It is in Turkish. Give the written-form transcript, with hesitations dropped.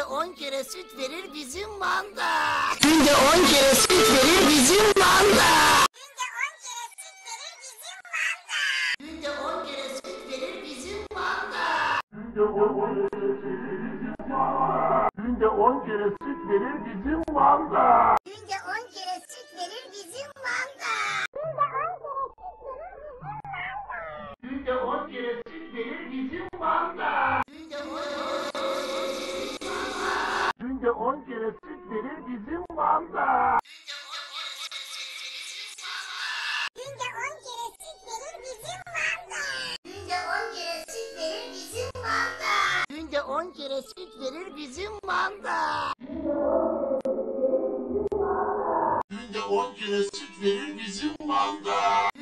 Günde 10 kere süt verir bizim manda. Günde 10 kere süt verir bizim manda. Günde 10 kere süt verir bizim manda. Günde 10 kere süt verir bizim manda. Günde 10 kere süt verir bizim manda. Günde 10 kere süt verir bizim manda. Günde 10 kere süt verir bizim manda. Günde 10 kere süt verir bizim manda. Günde 10 kere süt verir bizim manda. Günde 10 kere süt verir bizim manda. Günde 10 kere süt verir bizim manda. Günde 10 kere süt verir bizim manda.